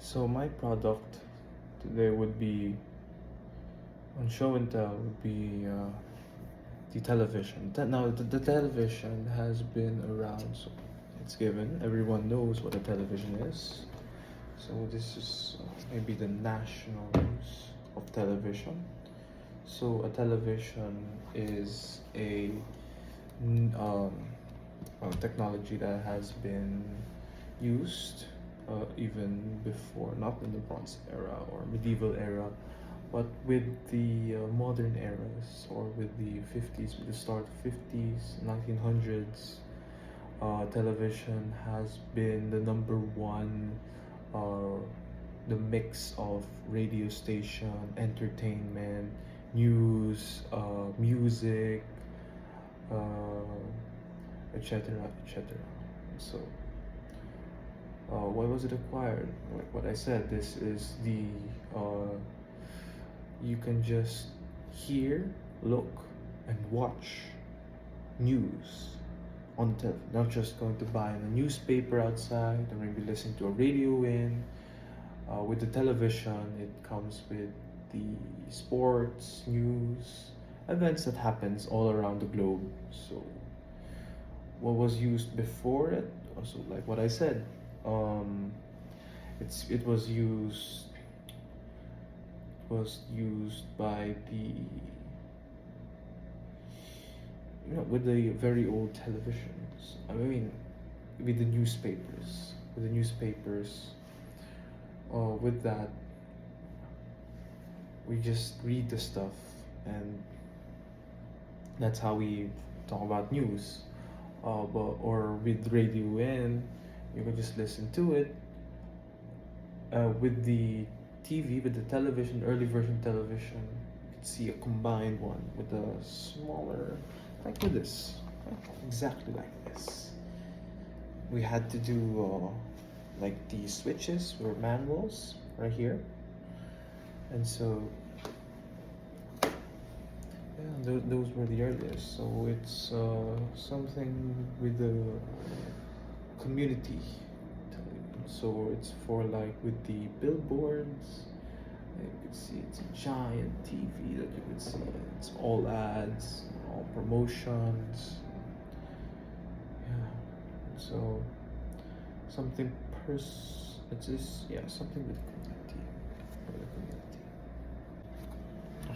So my product today would be on show and tell would be the television. Now the television has been around, so it's given. Everyone knows what a television is. So this is maybe the national use of television. So a television is um, a technology that has been used even before, not in the Bronze era or medieval era, but with the modern eras or with the 50s, with the start of 50s, 1900s. Television has been the number one, uh, the mix of radio station, entertainment, news, music, etc., etc. So, why was it acquired? Like what I said, this is the you can just hear, look, and watch news on the television. Not just going to buy a newspaper outside or maybe listen to a radio in. With the television, it comes with the sports, news, events that happens all around the globe. So, what was used before it? Also, like what I said, um, it was used by the with the very old televisions. I mean, with the newspapers, with that we just read the stuff, and that's how we talk about news. Or with radio in, you can just listen to it. With the TV, with the television, early version television, you could see a combined one with a smaller, like with this, exactly like this. We had to do like the switches were manuals right here, and so yeah, those were the earliest. So it's something with the community. So it's for like with the billboards. You can see it's a giant TV that you can see. It's all ads, all promotions. Yeah. So something it's just something with the community. For the community.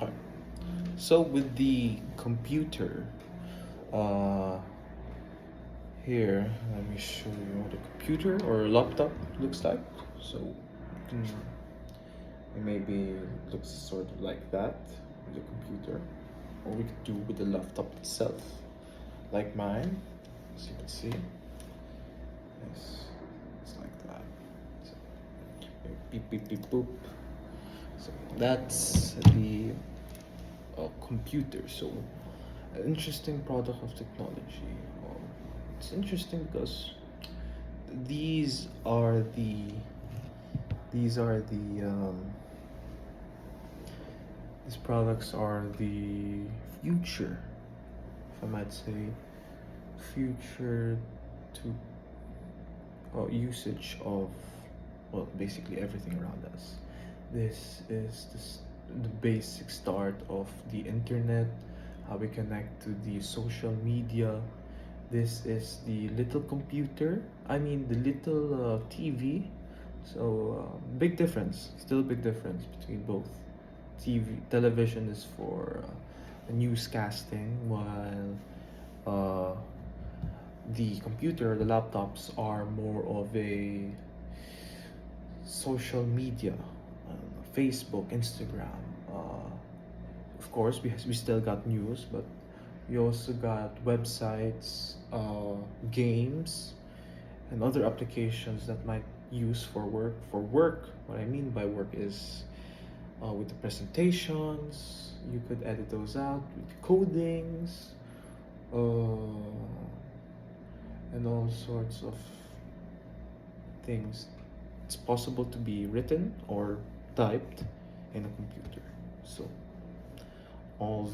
Okay. So with the computer, uh, here, let me show you what a computer or a laptop looks like. So it maybe looks sort of like that with a computer, or we could do with the laptop itself, like mine, as you can see. Yes, it's like that. So, beep beep beep boop. So that's the computer. So an interesting product of technology. It's interesting because these are the these are the these products are the future, if I might say, future to usage of, well, basically everything around us. This is the basic start of the internet, how we connect to the social media. This is the little computer, I mean the little TV. So big difference, still big difference between both. Television is for newscasting, while the computer, the laptops are more of a social media, Facebook, Instagram. Of course, we still got news, but we also got websites, games, and other applications that might use for work. For work, what I mean by work is with the presentations, you could edit those out with codings, and all sorts of things. It's possible to be written or typed in a computer. So all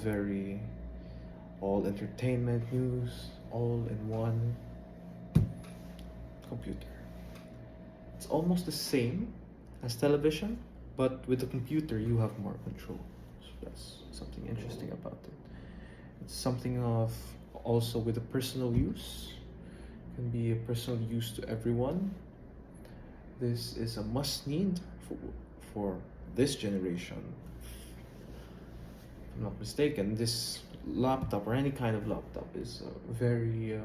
entertainment, news, all in one computer. It's almost the same as television, but with the computer you have more control. So that's something interesting about it. It's something of also with a personal use. Can be a personal use to everyone. This is a must need for this generation. If I'm not mistaken, this laptop or any kind of laptop is a very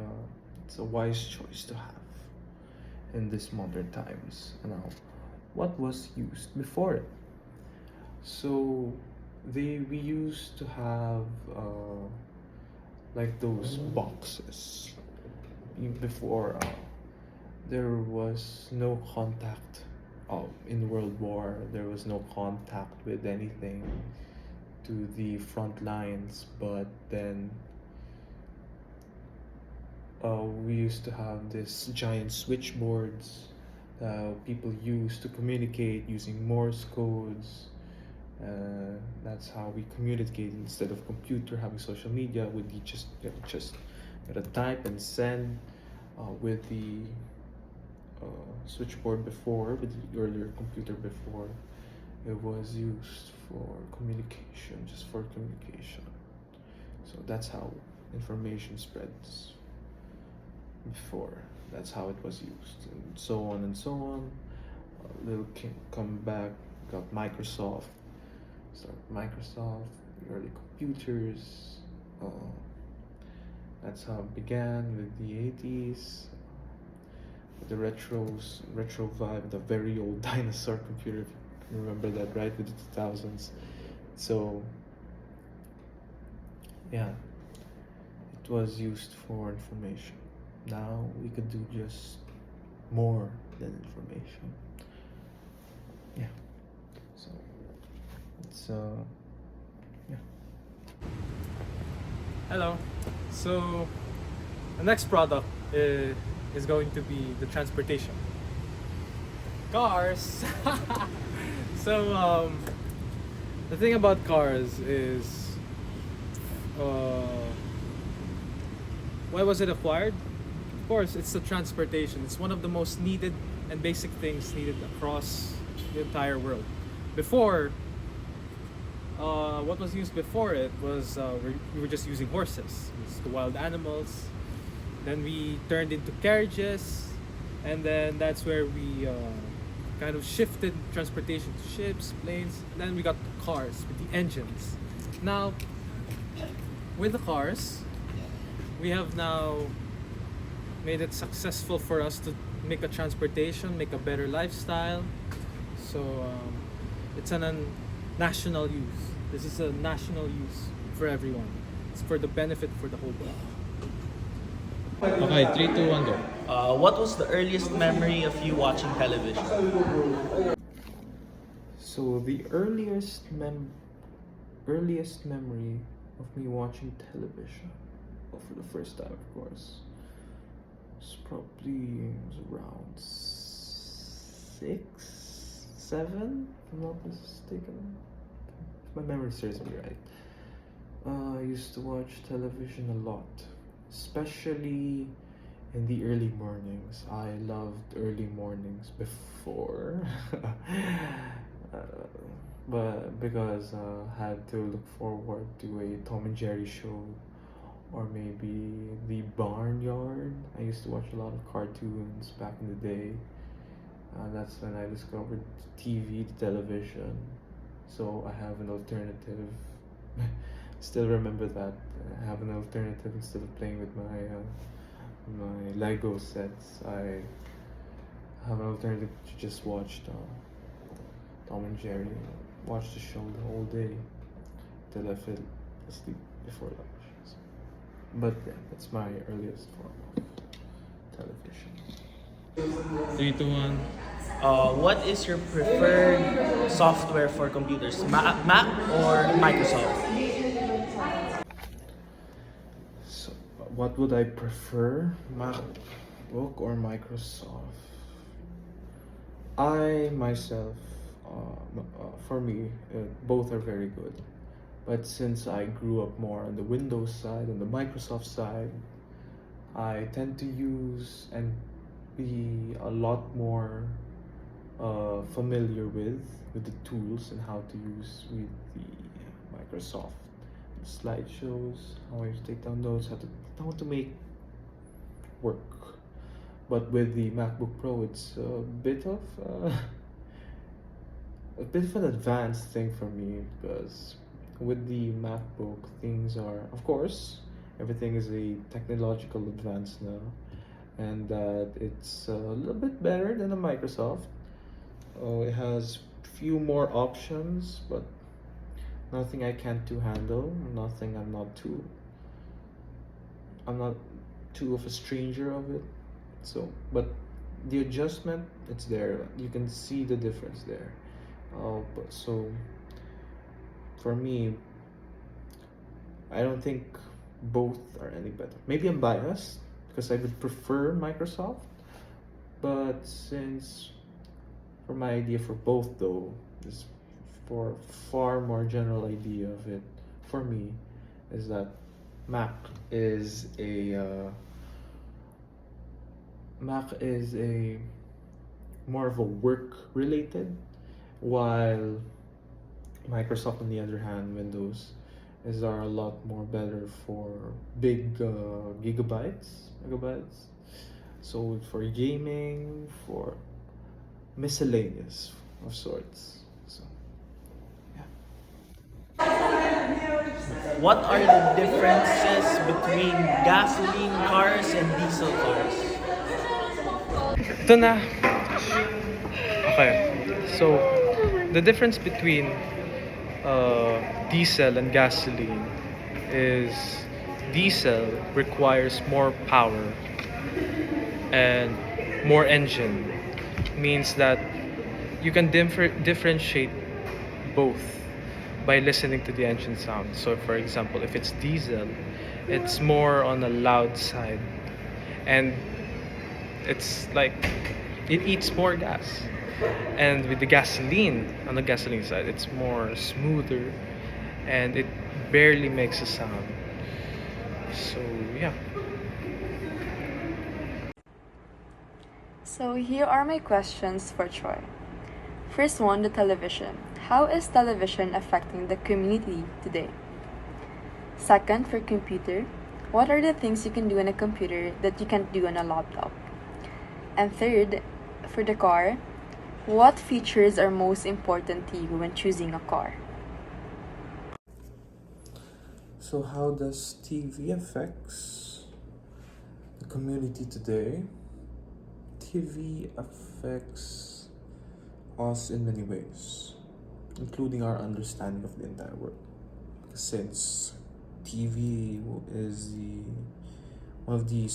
it's a wise choice to have in this modern times. Now, what was used before it? So we used to have like those boxes before there was no contact in World War. There was no contact with anything to the front lines, but then we used to have this giant switchboards people used to communicate using Morse codes. That's how we communicate instead of computer having social media. With the just gotta type and send with the switchboard before, with the earlier computer before. It was used for communication, just for communication. So that's how information spreads before. That's how it was used, and so on and so on. Little King come back, got Microsoft, started Microsoft, the early computers. That's how it began with the 80s. The retro vibe, the very old dinosaur computer, if you remember that, right, with the 2000s. So yeah, it was used for information. Now we could do just more than information. Yeah. So it's yeah. Hello. So the next product is going to be the transportation. Cars. So the thing about cars is why was it acquired? Of course, it's the transportation. It's one of the most needed and basic things needed across the entire world. Before, what was used before it was we were just using horses, it's the wild animals. Then we turned into carriages, and then that's where we kind of shifted transportation to ships, planes. And then we got the cars with the engines. Now, with the cars, we have now made it successful for us to make a transportation, make a better lifestyle. So it's a national use. This is a national use for everyone. It's for the benefit for the whole world. Okay, 3, 2, 1, go. What was the earliest memory of you watching television? So the earliest memory of me watching television, well, for the first time, of course, was probably around 6, 7, if I'm not mistaken. If my memory serves me right. I used to watch television a lot, especially in the early mornings. I loved early mornings before, but because I had to look forward to a Tom and Jerry show, or maybe the Barnyard. I used to watch a lot of cartoons back in the day. That's when I discovered TV, the television. So I have an alternative. Still remember that. I have an alternative instead of playing with my Lego sets. I have an alternative to just watch Tom and Jerry. Watch the show the whole day till I fell asleep before lunch. So, but yeah, that's my earliest form of television. 3, 2, 1. What is your preferred software for computers? Mac or Microsoft? So, what would I prefer, MacBook or Microsoft? I myself, for me, both are very good. But since I grew up more on the Windows side, on the Microsoft side, I tend to use and be a lot more familiar with the tools and how to use with the Microsoft slideshows, how to take down notes, how to make work. But with the MacBook Pro, it's a bit of an advanced thing for me because with the MacBook, things are, of course, everything is a technological advance now, and that it's a little bit better than a Microsoft. It has few more options, but nothing I can't to handle. Nothing I'm not too of a stranger of it. So, but the adjustment, it's there. You can see the difference there. But so for me, I don't think both are any better. Maybe I'm biased because I would prefer Microsoft, but since for my idea for both though is for far more general idea of it for me is that Mac is a uh, Mac is a more of a work related, while Microsoft, on the other hand, Windows is are a lot more better for big megabytes. So for gaming, for miscellaneous of sorts. So yeah. What are the differences between gasoline cars and diesel cars? Ito na. Okay. So, the difference between diesel and gasoline is diesel requires more power and more engine. Means that you can differentiate both by listening to the engine sound. So, for example, if it's diesel, it's more on the loud side, and it's like it eats more gas. And with the gasoline, on the gasoline side, it's more smoother and it barely makes a sound. So, yeah. So here are my questions for Troy. First one, the television. How is television affecting the community today? Second, for computer, what are the things you can do on a computer that you can't do on a laptop? And third, for the car, what features are most important to you when choosing a car? So how does TV affects the community today? TV affects us in many ways, including our understanding of the entire world. Since TV is the one of the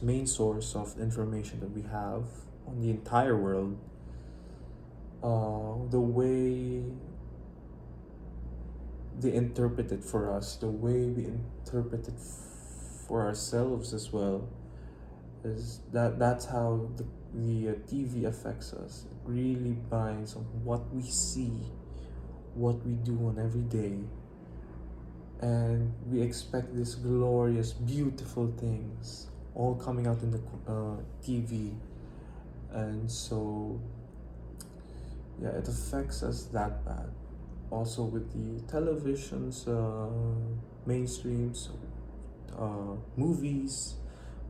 main source of information that we have on the entire world, the way they interpret it for us, the way we interpret it for ourselves as well, is that's how the TV affects us. It really binds on what we see, what we do on every day, and we expect these glorious, beautiful things all coming out in the TV, and so yeah, it affects us that bad. Also with the televisions, mainstreams, movies,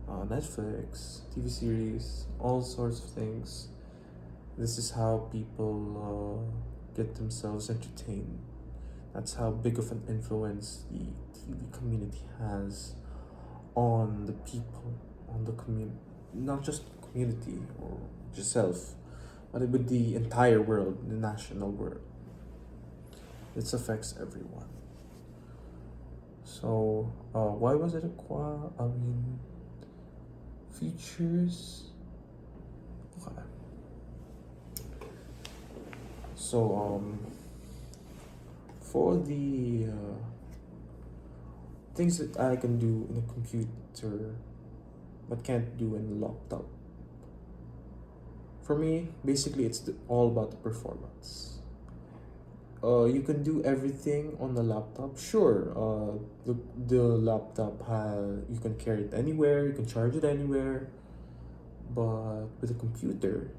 Netflix, TV series, all sorts of things. This is how people get themselves entertained. That's how big of an influence the TV community has on the people, on the community, not just the community or yourself, but with the entire world, the national world. This affects everyone. So, why was it features. Okay. So, for the things that I can do in a computer but can't do in a laptop, for me, basically, it's all about the performance. You can do everything on the laptop. Sure, the laptop you can carry it anywhere, you can charge it anywhere. But with a computer,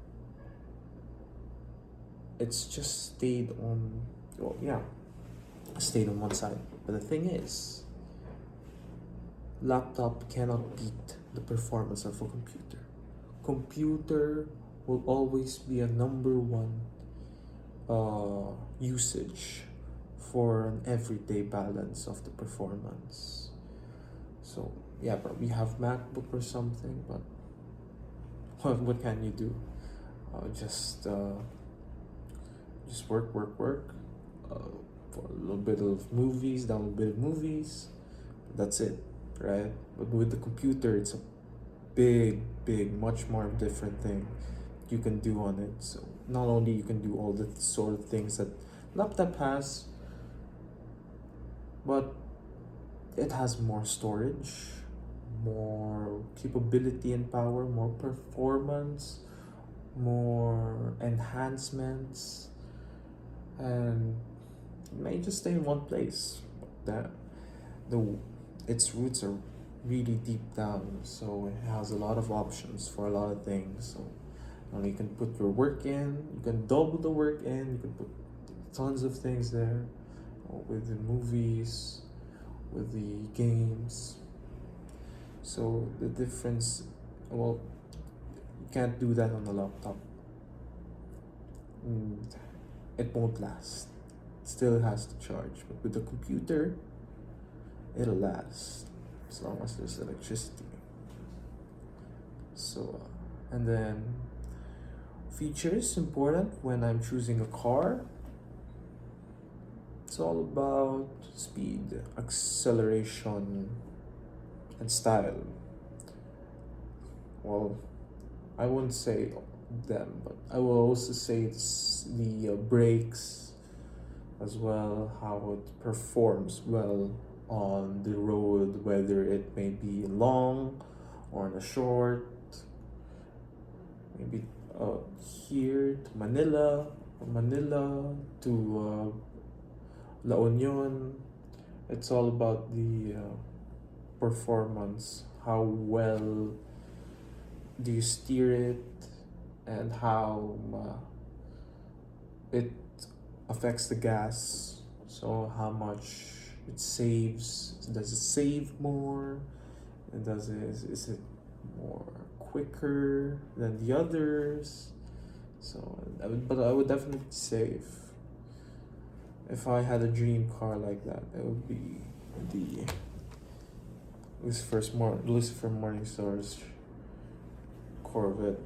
it's just stayed on, well, yeah, stayed on one side. But the thing is, laptop cannot beat the performance of a computer. Computer will always be a number one usage for an everyday balance of the performance. So yeah, probably have MacBook or something, but what can you do? Just work. Uh, for a little bit of movies, down a bit of movies. That's it, right? But with the computer, it's a big, much more different thing you can do on it. So not only you can do all the sort of things that laptop has, but it has more storage, more capability and power, more performance, more enhancements, and it may just stay in one place. That the its roots are really deep down, so it has a lot of options for a lot of things. So you can put your work in, you can double the work in, you can put tons of things there, with the movies, with the games. So the difference, well, you can't do that on a laptop. It won't last. It still has to charge. But with the computer, it'll last as long as there's electricity. So, and then features important when I'm choosing a car. It's all about speed, acceleration, and style. Well, I wouldn't say them, but I will also say it's the brakes as well, how it performs well on the road, whether it may be long or in a short, maybe here to Manila, from Manila to La Union. It's all about the performance, how well do you steer it, and how it affects the gas. So how much it saves. Does it save more? And is it more quicker than the others? So but I would definitely say if I had a dream car like that, it would be the Lucifer Morningstar's Corvette.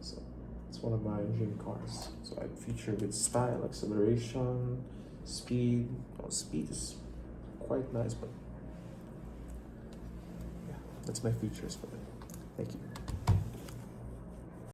So it's one of my dream cars. So I feature with style, acceleration, speed. Well, speed is quite nice, but yeah, that's my features for it. Thank you.